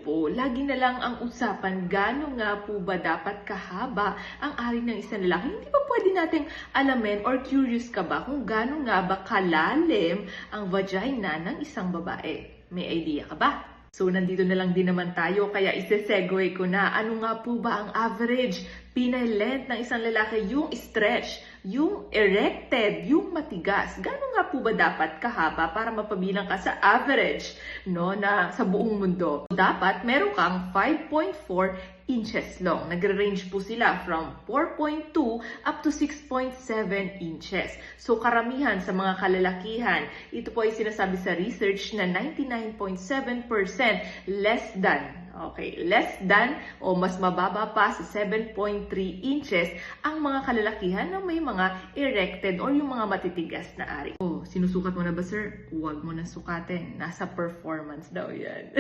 po, lagi na lang ang usapan, gaano nga po ba dapat kahaba ang ari ng isang lalaki? Hindi ba pwede nating alamin or curious ka ba kung gaano nga ba kalalim ang vagina ng isang babae? May idea ka ba? So, nandito na lang din naman tayo, kaya ise-segue ko na. Ano nga po ba ang average penile length ng isang lalaki? Yung stretch, yung erected, yung matigas. Gano'n nga po ba dapat kahaba para mapabilang ka sa average, no, na sa buong mundo? Dapat meron kang 5.4 inches long. Nagre-range po sila from 4.2 up to 6.7 inches. So, karamihan sa mga kalalakihan, ito po ay sinasabi sa research na 99.7% less than o mas mababa pa sa 7.3 inches ang mga kalalakihan na may mga erected or yung mga matitigas na ari. Oh, sinusukat mo na ba, sir? Huwag mo na sukatin. Nasa performance daw yan.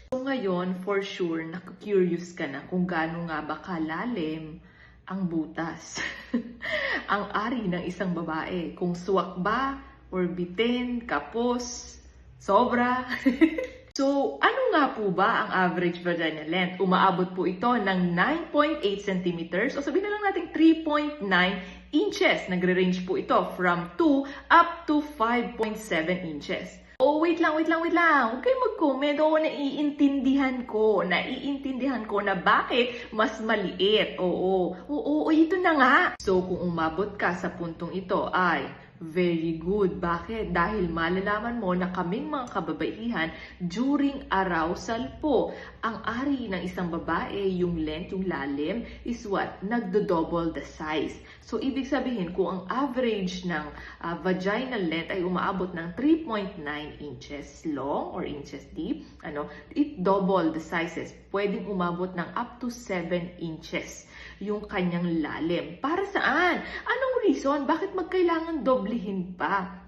So ngayon, for sure, naku-curious ka na kung gaano nga ba kalalim ang butas. Ang ari ng isang babae. Kung suwak ba, or bitin, kapos, sobra. So, ano nga po ba ang average vagina length? Umaabot po ito ng 9.8 centimeters o sabihin na lang natin 3.9 inches. Nagre-range po ito from 2 up to 5.7 inches. Oh, wait lang. Huwag kayo mag-comment. Oo, naiintindihan ko na bakit mas maliit. Oo, ito na nga. So, kung umabot ka sa puntong ito ay very good. Bakit? Dahil malalaman mo na kaming mga kababaihan during arousal po, ang ari ng isang babae, yung length, yung lalim, is what? Nagdo-double the size. So, ibig sabihin, kung ang average ng vaginal length ay umaabot ng 3.9 inches long or inches deep, it double the sizes. Pwedeng umabot ng up to 7 inches yung kanyang lalim. Para saan? Anong reason? Bakit magkailangan doblehin pa?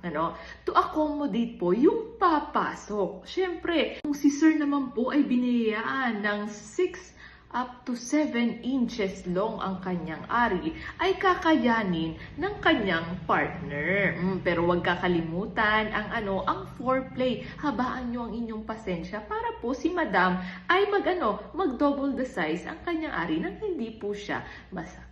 To accommodate po yung papasok. Siyempre, kung si sir naman po ay biniyayaan ng 6 up to 7 inches long ang kanyang ari, ay kakayanin ng kanyang partner. Pero huwag kakalimutan ang foreplay. Habaan nyo ang inyong pasensya para po si madam ay mag-double the size ang kanyang ari nang hindi po siya masaktan.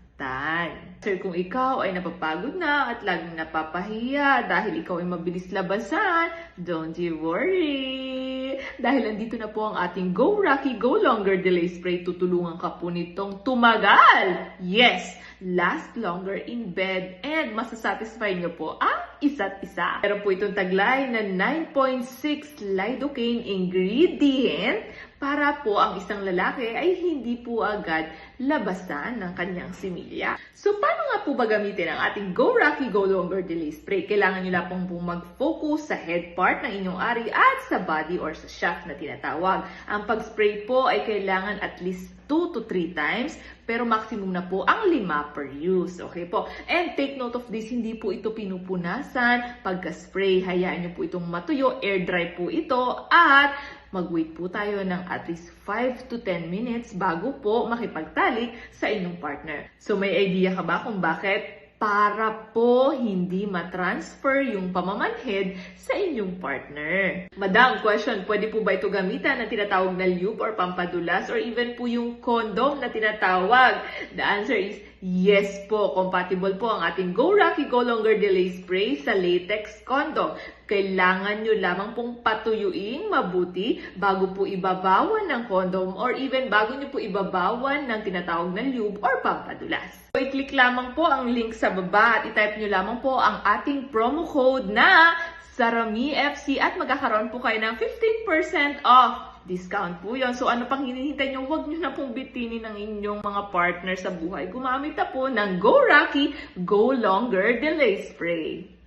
Sir, kung ikaw ay napapagod na at laging napapahiya dahil ikaw ay mabilis labasan, don't you worry. Dahil nandito na po ang ating Go Rocky Go Longer Delay Spray. Tutulungan ka po nitong tumagal. Yes! Last longer in bed and masasatisfy nyo po ang isa't isa. Meron po itong taglay na 9.6 lidocaine ingredient para po ang isang lalaki ay hindi po agad labasan ng kanyang similya. So, paano nga po ba gamitin ang ating Go Rocky Go Longer Delay Spray? Kailangan nyo lang pong mag-focus sa head part ng inyong ari at sa body or sa shaft na tinatawag. Ang pag-spray po ay kailangan at least 2 to 3 times, pero maximum na po ang 5 per use. Okay po? And take note of this, hindi po ito pinupunasan. Pagka-spray, hayaan nyo po itong matuyo, air dry po ito, at mag-wait po tayo ng at least 5 to 10 minutes bago po makipagtalik sa inyong partner. So may idea ka ba kung bakit? Para po hindi matransfer yung pamamanhid sa inyong partner. Madam, question, pwede po ba ito gamitan ng tinatawag na lube or pampadulas or even po yung condom na tinatawag? The answer is yes po. Compatible po ang ating Go Rocky Go Longer Delay Spray sa latex condom. Kailangan nyo lamang pong patuyuin mabuti bago po ibabawan ng condom or even bago nyo po ibabawan ng tinatawag na lube or pampadulas. So, i-click lamang po ang link sa baba at i-type nyo lamang po ang ating promo code na SARAMIFC at magkakaroon po kayo ng 15% off. Discount po yon. So, ano pang hinihintay nyo? Huwag nyo na pong bitinin ang inyong mga partner sa buhay. Gumamit na po ng Go Rocky Go Longer Delay Spray.